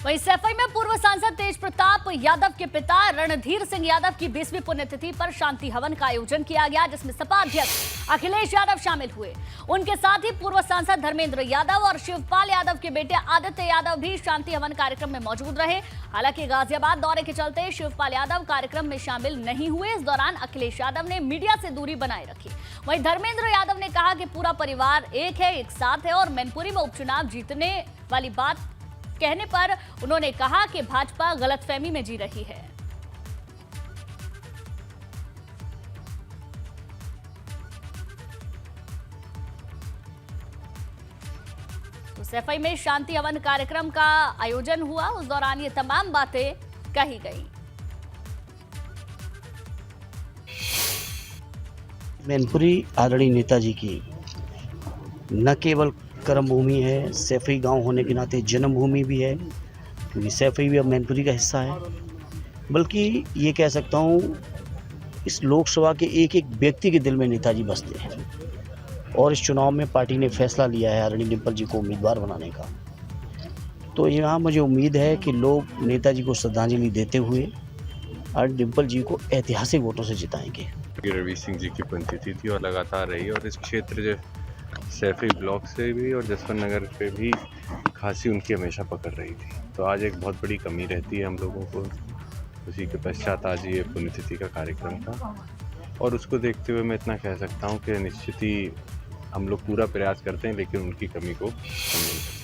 वहीं सैफई में पूर्व सांसद तेज प्रताप यादव के पिता रणधीर सिंह यादव की 20वीं पुण्यतिथि पर शांति हवन का आयोजन किया गया, जिसमें सपा अध्यक्ष अखिलेश यादव शामिल हुए। उनके साथ ही पूर्व सांसद धर्मेंद्र यादव और शिवपाल यादव के बेटे आदित्य यादव भी शांति हवन कार्यक्रम में मौजूद रहे। हालांकि गाजियाबाद दौरे के चलते शिवपाल यादव कार्यक्रम में शामिल नहीं हुए। इस दौरान अखिलेश यादव ने मीडिया से दूरी बनाए रखी। वहीं धर्मेंद्र यादव ने कहा कि पूरा परिवार एक है, एक साथ है और मैनपुरी में उपचुनाव जीतने वाली बात कहने पर उन्होंने कहा कि भाजपा गलतफहमी में जी रही है। तो सैफई में शांति हवन कार्यक्रम का आयोजन हुआ, उस दौरान ये तमाम बातें कही गई। मैनपुरी आदरणीय नेताजी की न केवल कर्मभूमि है, सैफई गांव होने के नाते जन्मभूमि भी है, क्योंकि सैफई भी अब मैनपुरी का हिस्सा है। बल्कि ये कह सकता हूँ, इस लोकसभा के एक एक व्यक्ति के दिल में नेताजी बसते हैं और इस चुनाव में पार्टी ने फैसला लिया है आदरणीय डिम्पल जी को उम्मीदवार बनाने का। तो यहाँ मुझे उम्मीद है कि लोग नेताजी को श्रद्धांजलि देते हुए आदरणीय डिम्पल जी को ऐतिहासिक वोटों से जिताएंगे। रवि सिंह जी की पुण्यतिथि थी और लगातार रही, और इस क्षेत्र जो सैफई ब्लॉक से भी और जसवंत नगर पे भी खांसी उनकी हमेशा पकड़ रही थी। तो आज एक बहुत बड़ी कमी रहती है हम लोगों को, उसी के पश्चात आज ये पुण्यतिथि का कार्यक्रम था। और उसको देखते हुए मैं इतना कह सकता हूँ कि निश्चित ही हम लोग पूरा प्रयास करते हैं, लेकिन उनकी कमी को कम नहीं कर सकते।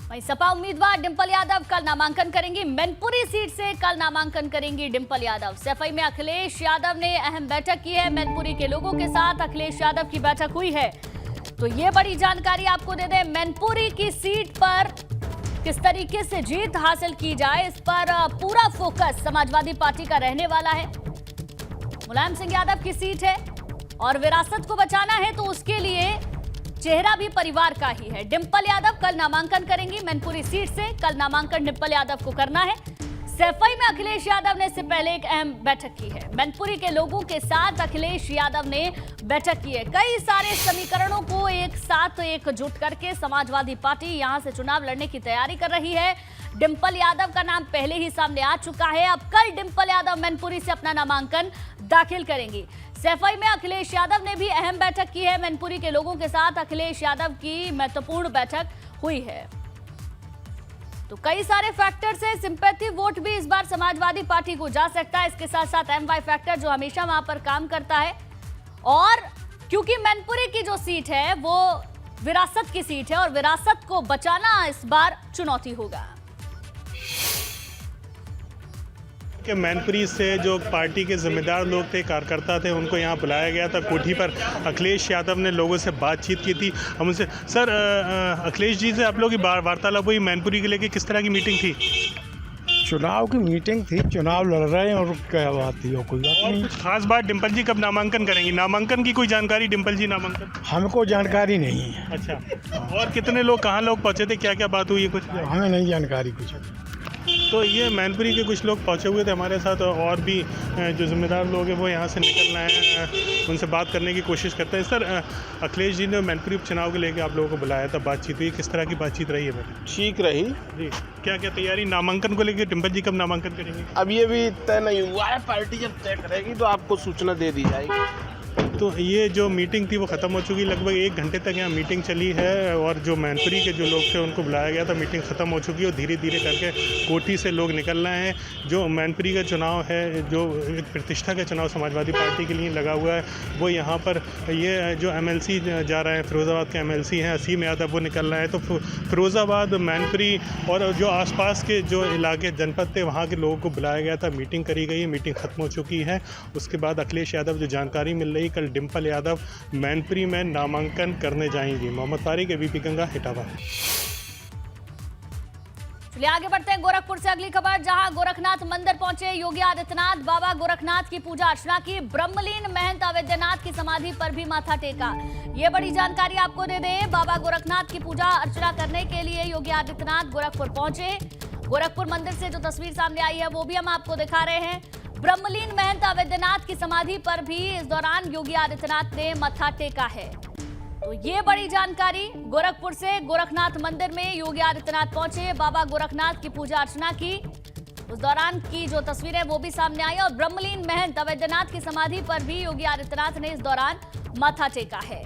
वहीं सपा उम्मीदवार डिम्पल यादव कल नामांकन करेंगी। मैनपुरी सीट से कल नामांकन करेंगी डिम्पल यादव। सैफई में अखिलेश यादव ने अहम बैठक की है। मैनपुरी के लोगों के साथ अखिलेश यादव की बैठक हुई है। तो ये बड़ी जानकारी आपको दे दें, मैनपुरी की सीट पर किस तरीके से जीत हासिल की जाए, इस पर पूरा फोकस समाजवादी पार्टी का रहने वाला है। मुलायम सिंह यादव की सीट है और विरासत को बचाना है, तो उसके लिए चेहरा भी परिवार का ही है। डिम्पल यादव कल नामांकन करेंगी मैनपुरी सीट से। कल नामांकन डिम्पल यादव को करना है। सैफई में अखिलेश यादव ने इससे पहले एक अहम बैठक की है। मैनपुरी के लोगों के साथ अखिलेश यादव ने बैठक की है। कई सारे समीकरणों को एक साथ एकजुट करके समाजवादी पार्टी यहां से चुनाव लड़ने की तैयारी कर रही है। डिम्पल यादव का नाम पहले ही सामने आ चुका है। अब कल डिम्पल यादव मैनपुरी से अपना नामांकन दाखिल करेंगी। सैफई में अखिलेश यादव ने भी अहम बैठक की है। मैनपुरी के लोगों के साथ अखिलेश यादव की महत्वपूर्ण बैठक हुई है। तो कई सारे फैक्टर से सिंपैथी वोट भी इस बार समाजवादी पार्टी को जा सकता है। इसके साथ साथ एमवाई फैक्टर जो हमेशा वहां पर काम करता है, और क्योंकि मैनपुरी की जो सीट है वो विरासत की सीट है और विरासत को बचाना इस बार चुनौती होगा। कि मैनपुरी से जो पार्टी के जिम्मेदार लोग थे, कार्यकर्ता थे, उनको यहाँ बुलाया गया था कोठी पर। अखिलेश यादव ने लोगों से बातचीत की थी। हम उनसे, सर अखिलेश जी से आप लोगों की वार्तालाप हुई, मैनपुरी के लेके किस तरह की मीटिंग थी? चुनाव की मीटिंग थी, चुनाव लड़ रहे हैं और क्या बात थी और कोई बात नहीं। खास बात, डिम्पल जी कब नामांकन करेंगी? नामांकन की कोई जानकारी? डिम्पल जी नामांकन हमको जानकारी नहीं है। अच्छा, और कितने लोग, कहाँ लोग पहुँचे थे, क्या क्या बात हुई है? कुछ हमें नहीं जानकारी कुछ। तो ये मैनपुरी के कुछ लोग पहुँचे हुए थे हमारे साथ, और भी जो जिम्मेदार लोग हैं वो यहाँ से निकल रहे हैं, उनसे बात करने की कोशिश करते हैं। सर अखिलेश जी ने मैनपुरी उपचुनाव के लेके आप लोगों को बुलाया था, बातचीत हुई, किस तरह की बातचीत रही है? मैडम ठीक रही जी। क्या क्या तैयारी नामांकन को लेकर? डिम्पल जी कब नामांकन करेंगे? अब ये भी तय नहीं हुआ है, पार्टी जब तय करेगी तो आपको सूचना दे दी जाएगी। तो ये जो मीटिंग थी वो ख़त्म हो चुकी, लगभग 1 घंटे तक यहाँ मीटिंग चली है, और जो मैनपुरी के जो लोग थे उनको बुलाया गया था, मीटिंग ख़त्म हो चुकी है और धीरे धीरे करके कोठी से लोग निकल रहे हैं। जो मैनपुरी का चुनाव है, जो एक प्रतिष्ठा का चुनाव समाजवादी पार्टी के लिए लगा हुआ है, वो यहाँ पर ये जो MLC जा रहे हैं, फिरोज़ाबाद के MLC हैं असीम यादव, वो निकल रहे हैं। तो फिरोज़ाबाद, मैनपुरी और जो आसपास के जो इलाके जनपद थे वहाँ के लोगों को बुलाया गया था, मीटिंग करी गई, मीटिंग ख़त्म हो चुकी है। उसके बाद अखिलेश यादव, जो जानकारी मिल रही, कल डिम्पल यादव मैनपुरी में नामांकन करने जाएंगी। मोहम्मद तारिक, ABP गंगा, इटावा। चलिए आगे बढ़ते हैं गोरखपुर से अगली खबर, जहां गोरखनाथ मंदिर पहुंचे योगी आदित्यनाथ। बाबा गोरखनाथ की पूजा अर्चना की। ब्रह्मलीन महंत अवैधनाथ की समाधि पर भी माथा टेका। ये बड़ी जानकारी आपको दे दें, बाबा गोरखनाथ की पूजा अर्चना करने के लिए योगी आदित्यनाथ गोरखपुर पहुंचे। गोरखपुर मंदिर से जो तस्वीर सामने आई है वो भी हम आपको दिखा रहे हैं। ब्रह्मलीन महंत अवैधनाथ की समाधि पर भी इस दौरान योगी आदित्यनाथ ने माथा टेका है। तो ये बड़ी जानकारी। गोरखपुर से गोरखनाथ मंदिर में योगी आदित्यनाथ पहुंचे, बाबा गोरखनाथ की पूजा अर्चना की। उस दौरान की जो तस्वीरें वो भी सामने आई और ब्रह्मलीन महंत अवैधनाथ की समाधि पर भी योगी आदित्यनाथ ने इस दौरान माथा टेका है।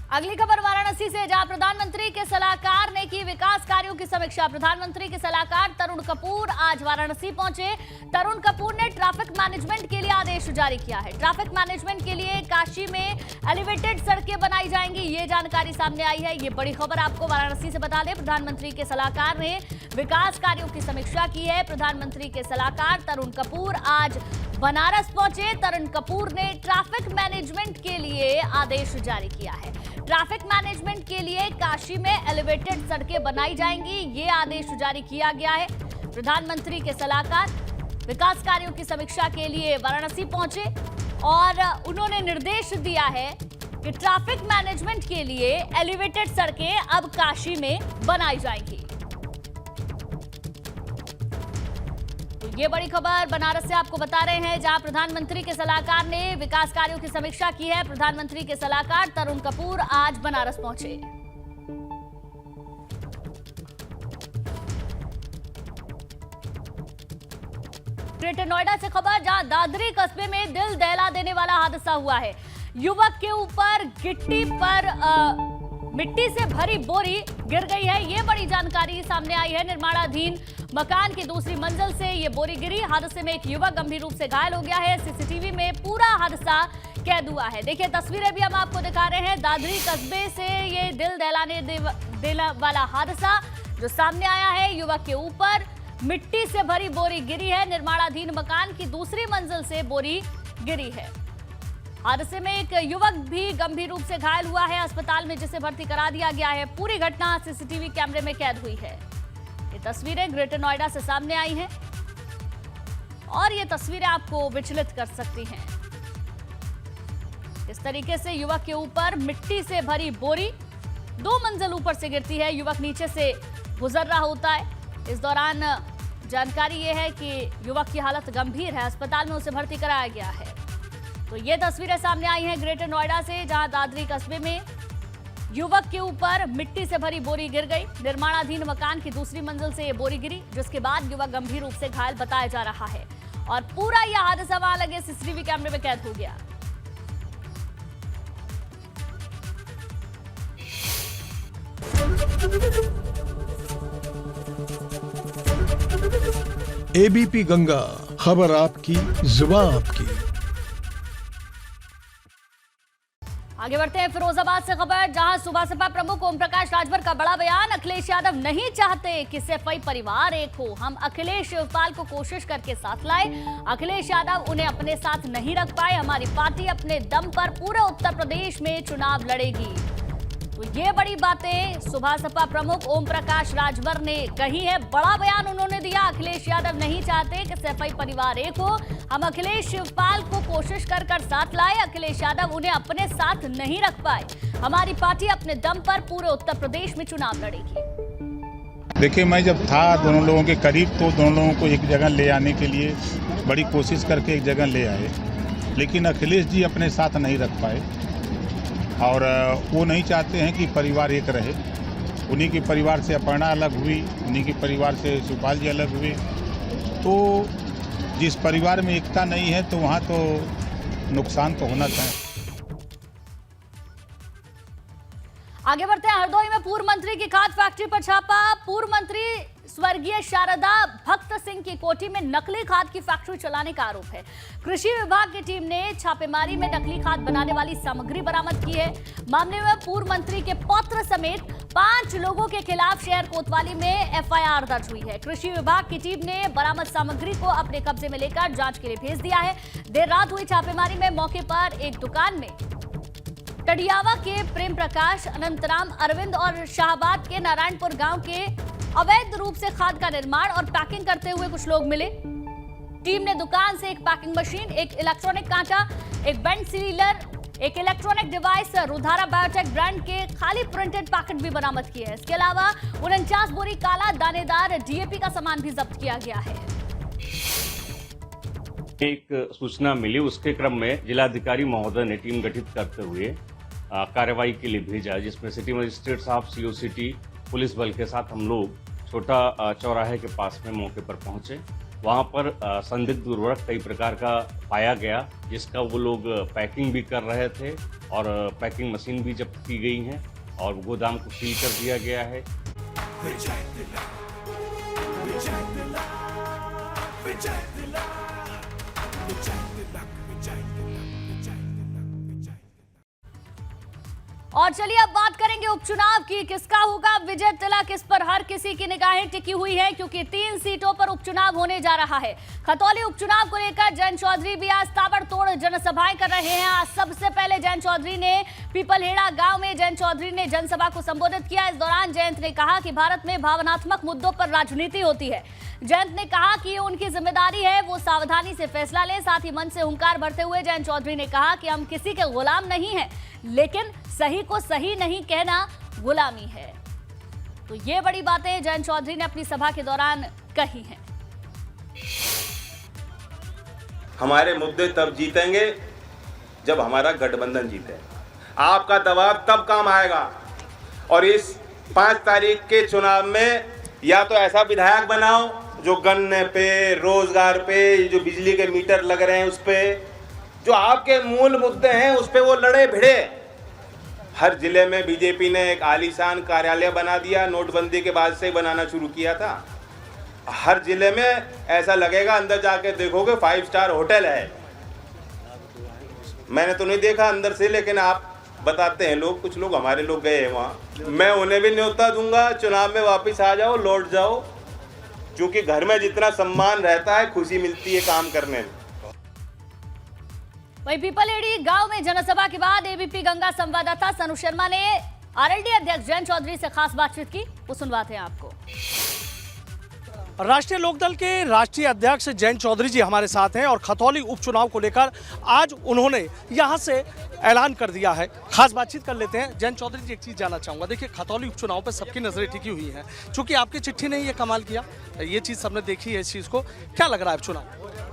अगली खबर वाराणसी से, जहां प्रधानमंत्री के सलाहकार ने की विकास कार्यों की समीक्षा। प्रधानमंत्री के सलाहकार तरुण कपूर आज वाराणसी पहुंचे। तरुण कपूर ने ट्रैफिक मैनेजमेंट के लिए आदेश जारी किया है। ट्रैफिक मैनेजमेंट के लिए काशी में एलिवेटेड सड़कें बनाई जाएंगी, ये जानकारी सामने आई है। ये बड़ी खबर आपको वाराणसी से बता दें। प्रधानमंत्री के सलाहकार ने विकास कार्यों की समीक्षा की है। प्रधानमंत्री के सलाहकार तरुण कपूर आज बनारस पहुंचे। तरुण कपूर ने ट्रैफिक मैनेजमेंट के लिए आदेश जारी किया है। ट्रैफिक मैनेजमेंट के लिए काशी में एलिवेटेड सड़कें बनाई जाएंगी, ये आदेश जारी किया गया है। प्रधानमंत्री के सलाहकार विकास कार्यों की समीक्षा के लिए वाराणसी पहुंचे और उन्होंने निर्देश दिया है कि ट्रैफिक मैनेजमेंट के लिए एलिवेटेड सड़कें अब काशी में बनाई जाएंगी। ये बड़ी खबर बनारस से आपको बता रहे हैं, जहां प्रधानमंत्री के सलाहकार ने विकास कार्यों की समीक्षा की है। प्रधानमंत्री के सलाहकार तरुण कपूर आज बनारस पहुंचे। ग्रेटर नोएडा से खबर, जहां दादरी कस्बे में दिल दहला देने वाला हादसा हुआ है। युवक के ऊपर गिट्टी पर मिट्टी से भरी बोरी गिर गई है, ये बड़ी जानकारी सामने आई है। निर्माणाधीन मकान की दूसरी मंजिल से ये बोरी गिरी। हादसे में एक युवक गंभीर रूप से घायल हो गया है। सीसीटीवी में पूरा हादसा कैद हुआ है। देखिए तस्वीरें भी हम आपको दिखा रहे हैं। दादरी कस्बे से ये दिल दहलाने वाला हादसा जो सामने आया है। युवक के ऊपर मिट्टी से भरी बोरी गिरी है। निर्माणाधीन मकान की दूसरी मंजिल से बोरी गिरी है। हादसे में एक युवक भी गंभीर रूप से घायल हुआ है अस्पताल में, जिसे भर्ती करा दिया गया है। पूरी घटना सीसीटीवी कैमरे में कैद हुई है। ये तस्वीरें ग्रेटर नोएडा से सामने आई हैं और ये तस्वीरें आपको विचलित कर सकती हैं। इस तरीके से युवक के ऊपर मिट्टी से भरी बोरी 2 मंजिल ऊपर से गिरती है। युवक नीचे से गुजर रहा होता है। इस दौरान जानकारी ये है कि युवक की हालत गंभीर है, अस्पताल में उसे भर्ती कराया गया है। तो ये तस्वीरें सामने आई हैं ग्रेटर नोएडा से, जहां दादरी कस्बे में युवक के ऊपर मिट्टी से भरी बोरी गिर गई। निर्माणाधीन मकान की दूसरी मंजिल से ये बोरी गिरी, जिसके बाद युवक गंभीर रूप से घायल बताया जा रहा है और पूरा यह हादसा वहां लगे सीसीटीवी कैमरे में कैद हो गया। एबीपी गंगा, खबर आपकी, जुबान आपकी। आगे बढ़ते हैं फिरोजाबाद से खबर, जहां सुबह सपा प्रमुख ओम प्रकाश राजभर का बड़ा बयान। अखिलेश यादव नहीं चाहते कि सैफई परिवार एक हो। हम अखिलेश शिवपाल को कोशिश करके साथ लाए, अखिलेश यादव उन्हें अपने साथ नहीं रख पाए। हमारी पार्टी अपने दम पर पूरे उत्तर प्रदेश में चुनाव लड़ेगी। तो ये बड़ी बातें सुबह सपा प्रमुख ओम प्रकाश राजभर ने कही है। बड़ा बयान उन्होंने दिया। अखिलेश यादव नहीं चाहते कि सैफई परिवार एक हो। हम अखिलेश शिवपाल को कोशिश कर साथ लाए, अखिलेश यादव उन्हें अपने साथ नहीं रख पाए। हमारी पार्टी अपने दम पर पूरे उत्तर प्रदेश में चुनाव लड़ेगी। देखिए, मैं जब था दोनों लोगों के करीब तो दोनों लोगों को एक जगह ले आने के लिए बड़ी कोशिश करके एक जगह ले आए, लेकिन अखिलेश जी अपने साथ नहीं रख पाए और वो नहीं चाहते हैं कि परिवार एक रहे। उन्हीं के परिवार से अपर्णा अलग हुई, उन्हीं के परिवार से शिवपाल जी अलग हुए। तो जिस परिवार में एकता नहीं है तो वहाँ तो नुकसान तो होना चाहिए। आगे बढ़ते हैं। हरदोई में पूर्व मंत्री की खाद फैक्ट्री पर छापा। पूर्व मंत्री स्वर्गीय शारदा भक्त सिंह की कोठी में नकली खाद की फैक्ट्री चलाने का आरोप है। कृषि विभाग की टीम ने छापेमारी में नकली खाद बनाने वाली सामग्री बरामद की है। मामले में पूर्व मंत्री के पौत्र समेत 5 लोगों के खिलाफ शहर कोतवाली में एफआईआर दर्ज हुई है। कृषि विभाग की टीम ने बरामद सामग्री को अपने कब्जे में लेकर जांच के लिए भेज दिया है। देर रात हुई छापेमारी में मौके पर एक दुकान में टडियावा के प्रेम प्रकाश, अनंतराम, अरविंद और शाहबाद के नारायणपुर गांव के अवैध रूप से खाद का निर्माण और पैकिंग करते हुए कुछ लोग मिले। टीम ने दुकान से एक पैकिंग मशीन, एक इलेक्ट्रॉनिक कांटा, एक बेंड सीलर, एक इलेक्ट्रॉनिक डिवाइस, रुधारा बायोटेक ब्रांड के खाली प्रिंटेड पैकेट भी बरामद किए हैं। इसके अलावा 49 बोरी काला दानेदार डीएपी का सामान भी जब्त किया गया है। एक सूचना मिली, उसके क्रम में जिलाधिकारी महोदय ने टीम गठित करते हुए कार्रवाई के लिए भेजा, जिसमें सिटी मजिस्ट्रेट साहब, सीओ सिटी, पुलिस बल के साथ हम लोग छोटा चौराहे के पास में मौके पर पहुंचे। वहां पर संदिग्ध उर्वरक कई प्रकार का पाया गया, जिसका वो लोग पैकिंग भी कर रहे थे और पैकिंग मशीन भी जब्त की गई है और गोदाम को सील कर दिया गया है। और चलिए अब बात करेंगे उपचुनाव की। किसका होगा विजय तिलक, इस पर हर किसी की निगाहें टिकी हुई है, क्योंकि 3 सीटों पर उपचुनाव होने जा रहा है। खतौली उपचुनाव को लेकर जयंत चौधरी भी आज ताबड़तोड़ जनसभाएं कर रहे हैं। आज सबसे पहले जयंत चौधरी ने पीपलहेड़ा गांव में जनसभा को संबोधित किया। इस दौरान जयंत ने कहा कि भारत में भावनात्मक मुद्दों पर राजनीति होती है। जयंत ने कहा कि ये उनकी जिम्मेदारी है, वो सावधानी से फैसला लें। साथ ही मन से हुंकार भरते हुए जयंत चौधरी ने कहा कि हम किसी के गुलाम नहीं हैं, लेकिन सही को सही नहीं कहना गुलामी है। तो ये बड़ी बातें जयंत चौधरी ने अपनी सभा के दौरान कही हैं। हमारे मुद्दे तब जीतेंगे जब हमारा गठबंधन जीते। आपका दबाव तब काम आएगा। और इस 5 तारीख के चुनाव में या तो ऐसा विधायक बनाओ जो गन्ने पे, रोजगार पे, जो बिजली के मीटर लग रहे हैं उस पे, जो आपके मूल मुद्दे हैं उस पे वो लड़े भिड़े। हर जिले में बीजेपी ने एक आलीशान कार्यालय बना दिया, नोटबंदी के बाद से बनाना शुरू किया था। हर जिले में ऐसा लगेगा, अंदर जाके देखोगे 5 स्टार होटल है। मैंने तो नहीं देखा अंदर से, लेकिन आप बताते हैं लोग, कुछ लोग हमारे लोग गए हैं वहाँ। मैं उन्हें भी न्योता दूंगा, चुनाव में वापस आ जाओ, लौट जाओ, क्योंकि घर में जितना सम्मान रहता है खुशी मिलती है काम करने में। वहीं पीपलहेड़ी गांव में जनसभा के बाद एबीपी गंगा संवाददाता सनु शर्मा ने आरएलडी अध्यक्ष जयंत चौधरी से खास बातचीत की, वो सुनवाते हैं आपको। राष्ट्रीय लोकदल के राष्ट्रीय अध्यक्ष जयंत चौधरी जी हमारे साथ हैं और खतौली उपचुनाव को लेकर आज उन्होंने यहां से ऐलान कर दिया है। खास बातचीत कर लेते हैं। जयंत चौधरी जी, एक चीज़ जानना चाहूँगा, देखिए खतौली उपचुनाव पर सबकी नजरें टिकी हुई हैं, चूंकि आपकी चिट्ठी ने ये कमाल किया, ये चीज़ सबने देखी है। इस चीज़ को क्या लग रहा है चुनाव?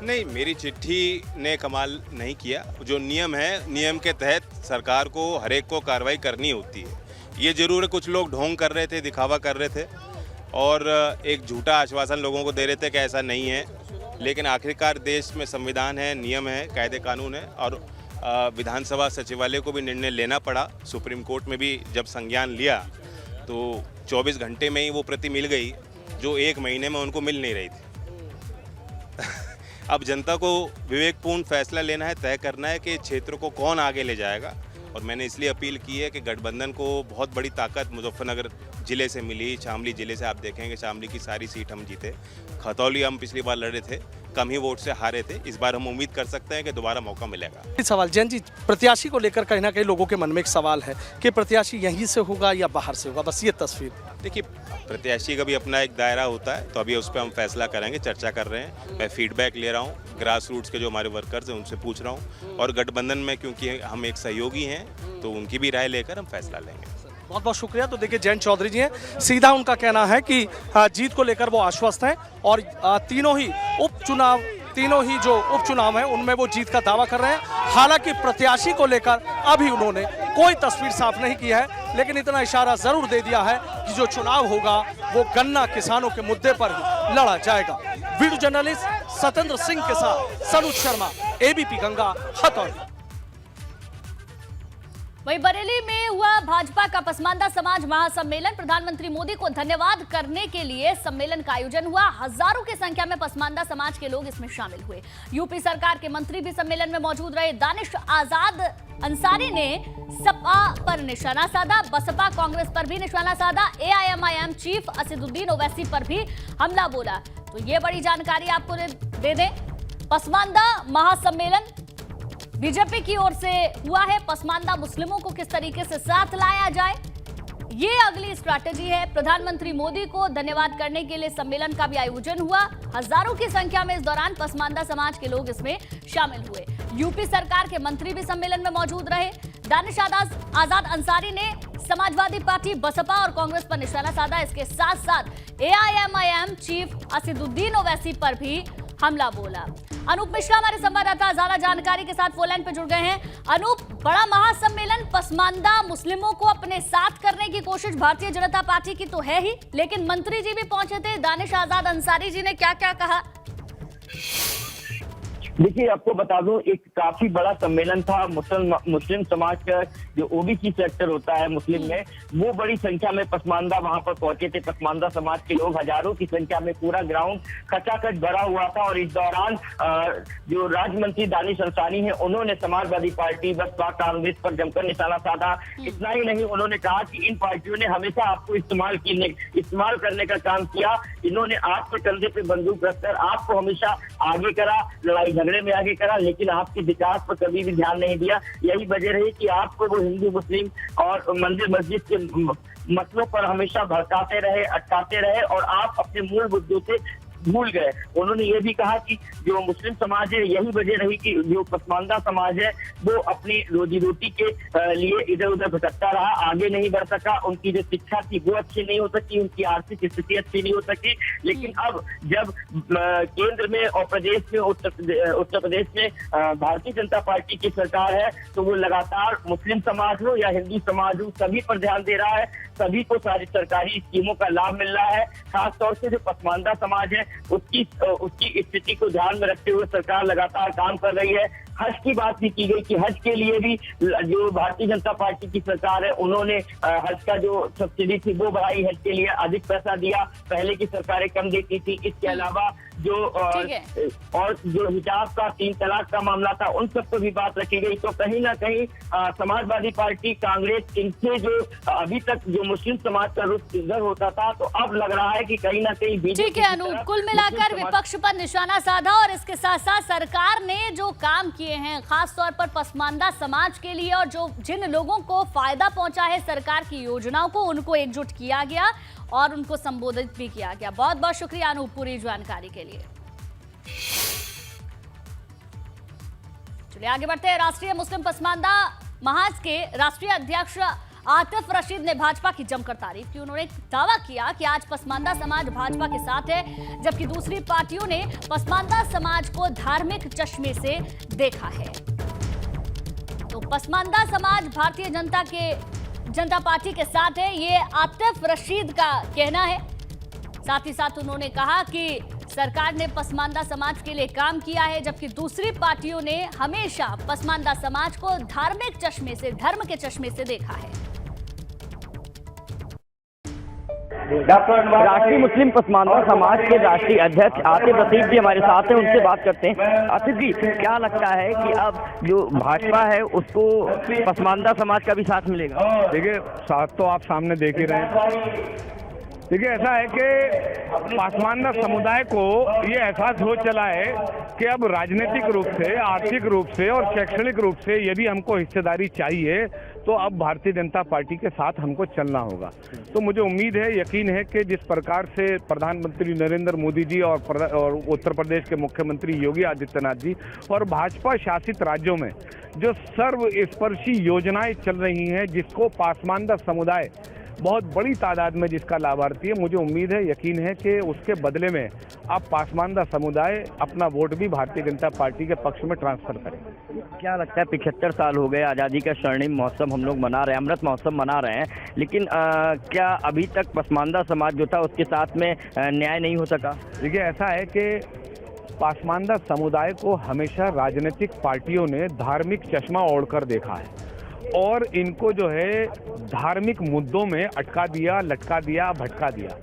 नहीं, मेरी चिट्ठी ने कमाल नहीं किया। जो नियम है, नियम के तहत सरकार को हर एक को कार्रवाई करनी होती है। ये जरूर है कुछ लोग ढोंग कर रहे थे, दिखावा कर रहे थे और एक झूठा आश्वासन लोगों को दे रहे थे कि ऐसा नहीं है, लेकिन आखिरकार देश में संविधान है, नियम है, कायदे कानून है और विधानसभा सचिवालय को भी निर्णय लेना पड़ा। सुप्रीम कोर्ट में भी जब संज्ञान लिया तो 24 घंटे में ही वो प्रति मिल गई, जो 1 महीने में उनको मिल नहीं रही थी। अब जनता को विवेकपूर्ण फैसला लेना है, तय करना है कि क्षेत्र को कौन आगे ले जाएगा। और मैंने इसलिए अपील की है कि गठबंधन को बहुत बड़ी ताकत मुजफ्फरनगर जिले से मिली, शामली जिले से आप देखेंगे शामली की सारी सीट हम जीते। खतौली हम पिछली बार लड़े थे, कम ही वोट से हारे थे। इस बार हम उम्मीद कर सकते हैं कि दोबारा मौका मिलेगा। सवाल जयंत जी, प्रत्याशी को लेकर कहीं ना कहीं लोगों के मन में एक सवाल है कि प्रत्याशी यहीं से होगा या बाहर से होगा, बस ये तस्वीर। देखिए, प्रत्याशी का भी अपना एक दायरा होता है, तो अभी उस पर हम फैसला करेंगे, चर्चा कर रहे हैं। मैं फीडबैक ले रहा हूँ, ग्रास रूट्स के जो हमारे वर्कर्स हैं उनसे पूछ रहा हूँ, और गठबंधन में क्योंकि हम एक सहयोगी हैं तो उनकी भी राय लेकर हम फैसला लेंगे। बहुत बहुत शुक्रिया। तो देखिए जयंत चौधरी जी हैं, सीधा उनका कहना है कि जीत को लेकर वो आश्वस्त हैं और तीनों ही जो उपचुनाव हैं उनमें वो जीत का दावा कर रहे हैं। हालांकि प्रत्याशी को लेकर अभी उन्होंने कोई तस्वीर साफ नहीं की है, लेकिन इतना इशारा जरूर दे दिया है कि जो चुनाव होगा वो गन्ना किसानों के मुद्दे पर ही लड़ा जाएगा। वीडियो जर्नलिस्ट सत्येंद्र सिंह के साथ सनु शर्मा, एबीपी गंगा, खतौली। वहीं बरेली में हुआ भाजपा का पसमानदा समाज महासम्मेलन। प्रधानमंत्री मोदी को धन्यवाद करने के लिए सम्मेलन का आयोजन हुआ। हजारों की संख्या में पसमानदा समाज के लोग इसमें शामिल हुए। यूपी सरकार के मंत्री भी सम्मेलन में मौजूद रहे। दानिश आजाद अंसारी ने सपा पर निशाना साधा, बसपा कांग्रेस पर भी निशाना साधा, एआईएमआईएम चीफ असदुद्दीन ओवैसी पर भी हमला बोला। तो ये बड़ी जानकारी आपको दे दें। पसमानदा महासम्मेलन बीजेपी की ओर से हुआ है। पसमानदा मुस्लिमों को किस तरीके से साथ लाया जाए, ये अगली स्ट्रैटेजी है। प्रधानमंत्री मोदी को धन्यवाद करने के लिए सम्मेलन का भी आयोजन हुआ। हजारों की संख्या में इस दौरान पसमानदा समाज के लोग इसमें शामिल हुए। यूपी सरकार के मंत्री भी सम्मेलन में मौजूद रहे। दानिश आजाद अंसारी ने समाजवादी पार्टी, बसपा और कांग्रेस पर निशाना साधा। इसके साथ साथ एआईएमआईएम चीफ असदुद्दीन ओवैसी पर भी हमला बोला। अनूप मिश्रा हमारे संवाददाता ज्यादा जानकारी के साथ फोन लाइन पे जुड़ गए हैं। अनूप, बड़ा महासम्मेलन पसमानदा मुस्लिमों को अपने साथ करने की कोशिश भारतीय जनता पार्टी की तो है ही, लेकिन मंत्री जी भी पहुंचे थे। दानिश आजाद अंसारी जी ने क्या क्या कहा? देखिए, आपको बता दूं, एक काफी बड़ा सम्मेलन था। मुस्लिम समाज का जो ओबीसी सेक्टर होता है मुस्लिम में, वो बड़ी संख्या में पसमानदा वहां पर पहुंचे थे। पसमानदा समाज के लोग हजारों की संख्या में, पूरा ग्राउंड खचाखच भरा हुआ था। और इस दौरान जो राज्य मंत्री दानिश अंसारी हैं, उन्होंने समाजवादी पार्टी, बसपा, कांग्रेस पर जमकर निशाना साधा। इतना ही नहीं, उन्होंने कहा कि इन पार्टियों ने हमेशा आपको इस्तेमाल करने का काम किया। इन्होंने आपके कंधे पे बंदूक रखकर आपको हमेशा आगे करा, लड़ाई झगड़े में आगे करा, लेकिन आपके विकास पर कभी भी ध्यान नहीं दिया। यही वजह रही कि आपको वो हिंदू मुस्लिम और मंदिर मस्जिद के मसलों पर हमेशा भड़काते रहे, अटकाते रहे और आप अपने मूल मुद्दों से भूल गए। उन्होंने ये भी कहा कि जो मुस्लिम समाज है, यही वजह रही कि जो पसमानदा समाज है वो अपनी रोजी रोटी के लिए इधर उधर भटकता रहा, आगे नहीं बढ़ सका। उनकी जो शिक्षा थी वो अच्छी नहीं हो सकी, उनकी आर्थिक स्थिति अच्छी नहीं हो सकी। लेकिन अब जब केंद्र में और प्रदेश में, उत्तर प्रदेश में भारतीय जनता पार्टी की सरकार है, तो वो लगातार मुस्लिम समाज हो या हिंदू समाज हो, सभी पर ध्यान दे रहा है। सभी को सारी सरकारी स्कीमों का लाभ मिल रहा है। खासतौर से जो पसमानदा समाज है, उसकी स्थिति को ध्यान में रखते हुए सरकार लगातार काम कर रही है। हज की बात भी की गई कि हज के लिए भी जो भारतीय जनता पार्टी की सरकार है, उन्होंने हज का जो सब्सिडी थी वो बढ़ाई, हज के लिए अधिक पैसा दिया। पहले की सरकारें कम देती थी। इसके अलावा जो और जो हिजाब का, 3 तलाक का मामला था, उन सब पर भी बात रखी गई। तो कहीं ना कहीं समाजवादी पार्टी, कांग्रेस, इनसे जो अभी तक जो मुस्लिम समाज का रुख इधर होता था, तो अब लग रहा है कि कहीं ना कहीं बीजेपी। ठीक है अनूप, कुल मिलाकर विपक्ष पर निशाना साधा और इसके साथ साथ सरकार ने जो काम किए हैं खास तौर पर पसमानदा समाज के लिए और जो जिन लोगों को फायदा पहुंचा है सरकार की योजनाओं को, उनको एकजुट किया गया और उनको संबोधित भी किया गया। बहुत बहुत शुक्रिया अनूप पूरी जानकारी के लिए। चलिए आगे बढ़ते हैं। राष्ट्रीय मुस्लिम पसमानदा महाज के राष्ट्रीय अध्यक्ष आतिफ रशीद ने भाजपा की जमकर तारीफ की। उन्होंने दावा किया कि आज पसमानदा समाज भाजपा के साथ है, जबकि दूसरी पार्टियों ने पसमानदा समाज को धार्मिक चश्मे से देखा है। तो पसमानदा समाज भारतीय जनता पार्टी के साथ है, ये आतिफ रशीद का कहना है। साथ ही साथ उन्होंने कहा कि सरकार ने पसमानदा समाज के लिए काम किया है, जबकि दूसरी पार्टियों ने हमेशा पसमानदा समाज को धार्मिक चश्मे से, धर्म के चश्मे से देखा है। राष्ट्रीय मुस्लिम पसमानदा समाज के राष्ट्रीय अध्यक्ष आतिफ रशीद जी हमारे साथ हैं, उनसे बात करते हैं। आतिफ जी, क्या लगता है कि अब जो भाजपा है उसको पसमानदा समाज का भी साथ मिलेगा? देखिए, साथ तो आप सामने देख ही रहे हैं। देखिए, ऐसा है कि पसमानदा समुदाय को ये एहसास हो चला है कि अब राजनीतिक रूप से, आर्थिक रूप से और शैक्षणिक रूप से यदि हमको हिस्सेदारी चाहिए तो अब भारतीय जनता पार्टी के साथ हमको चलना होगा। तो मुझे उम्मीद है, यकीन है कि जिस प्रकार से प्रधानमंत्री नरेंद्र मोदी जी और उत्तर प्रदेश के मुख्यमंत्री योगी आदित्यनाथ जी और भाजपा शासित राज्यों में जो सर्वस्पर्शी योजनाएं चल रही हैं, जिसको पसमानदा समुदाय बहुत बड़ी तादाद में जिसका लाभार्थी है, मुझे उम्मीद है, यकीन है कि उसके बदले में अब पसमानदा समुदाय अपना वोट भी भारतीय जनता पार्टी के पक्ष में ट्रांसफर करे। क्या लगता है, 75 साल हो गए आज़ादी का स्वर्णिम महोत्सव हम लोग मना रहे हैं, अमृत महोत्सव मना रहे हैं, लेकिन क्या अभी तक पसमानदा समाज जो था उसके साथ में न्याय नहीं हो सका? देखिए, ऐसा है कि पसमानदा समुदाय को हमेशा राजनीतिक पार्टियों ने धार्मिक चश्मा ओढ़कर देखा है और इनको जो है धार्मिक मुद्दों में अटका दिया, लटका दिया, भटका दिया।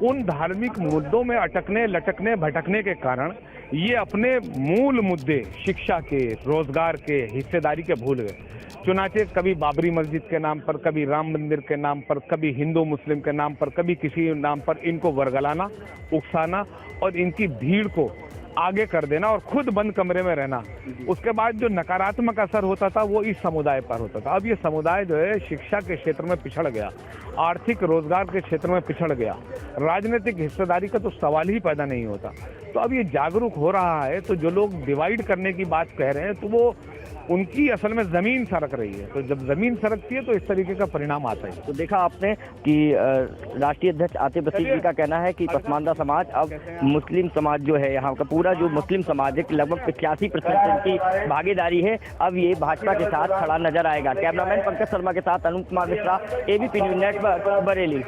उन धार्मिक मुद्दों में अटकने, लटकने, भटकने के कारण ये अपने मूल मुद्दे शिक्षा के, रोजगार के, हिस्सेदारी के भूल गए। चुनाचे कभी बाबरी मस्जिद के नाम पर, कभी राम मंदिर के नाम पर, कभी हिंदू मुस्लिम के नाम पर, कभी किसी नाम पर इनको वर्गलाना, उकसाना और इनकी भीड़ को आगे कर देना और खुद बंद कमरे में रहना। उसके बाद जो नकारात्मक असर होता था वो इस समुदाय पर होता था। अब ये समुदाय जो है शिक्षा के क्षेत्र में पिछड़ गया, आर्थिक रोजगार के क्षेत्र में पिछड़ गया, राजनीतिक हिस्सेदारी का तो सवाल ही पैदा नहीं होता। तो अब ये जागरूक हो रहा है। तो जो लोग डिवाइड करने की बात कह रहे हैं, तो वो उनकी असल में जमीन सरक रही है। तो जब जमीन सरकती है तो इस तरीके का परिणाम आता है। तो देखा आपने कि राष्ट्रीय अध्यक्ष आतिफ असलम जी का कहना है कि पसमानदा समाज अब मुस्लिम समाज जो है, यहाँ का पूरा जो मुस्लिम समाज है, लगभग 85% की भागीदारी है, अब ये भाजपा के साथ खड़ा नजर आएगा। कैमरामैन पंकज शर्मा के साथ Anoop Kumar Mishra, ABP news network, Bareilly.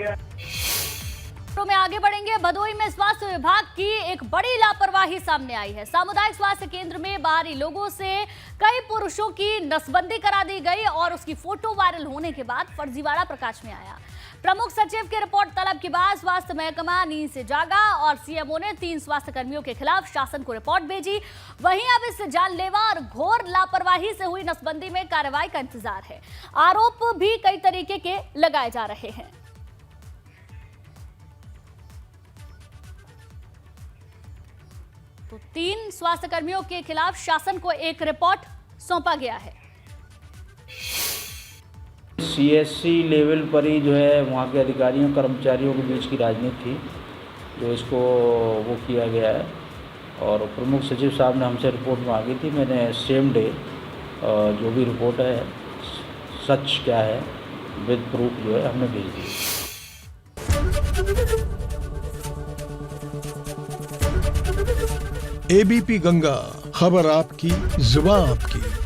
में आगे बढ़ेंगे। भदोही में स्वास्थ्य विभाग की एक बड़ी लापरवाही सामने आई है। सामुदायिक स्वास्थ्य केंद्र में बाहरी लोगों से कई पुरुषों की नसबंदी करा दी गई और उसकी फोटो वायरल होने के बाद फर्जीवाड़ा प्रकाश में आया। प्रमुख सचिव की रिपोर्ट तलब के बाद स्वास्थ्य महकमा नींद से जागा और सीएमओ ने 3 स्वास्थ्य कर्मियों के खिलाफ शासन को रिपोर्ट भेजी। वहीं अब इस जानलेवा और घोर लापरवाही से हुई नसबंदी में कार्रवाई का इंतजार है। आरोप भी कई तरीके के लगाए जा रहे हैं। तो 3 स्वास्थ्य कर्मियों के खिलाफ शासन को एक रिपोर्ट सौंपा गया है। सीएससी लेवल पर ही जो है वहाँ के अधिकारियों कर्मचारियों के बीच की राजनीति थी, जो इसको वो किया गया है। और प्रमुख सचिव साहब ने हमसे रिपोर्ट मांगी थी। मैंने सेम डे जो भी रिपोर्ट है, सच क्या है विद प्रूफ जो है हमने भेज दी। एबीपी गंगा, खबर आपकी, जुबान आपकी।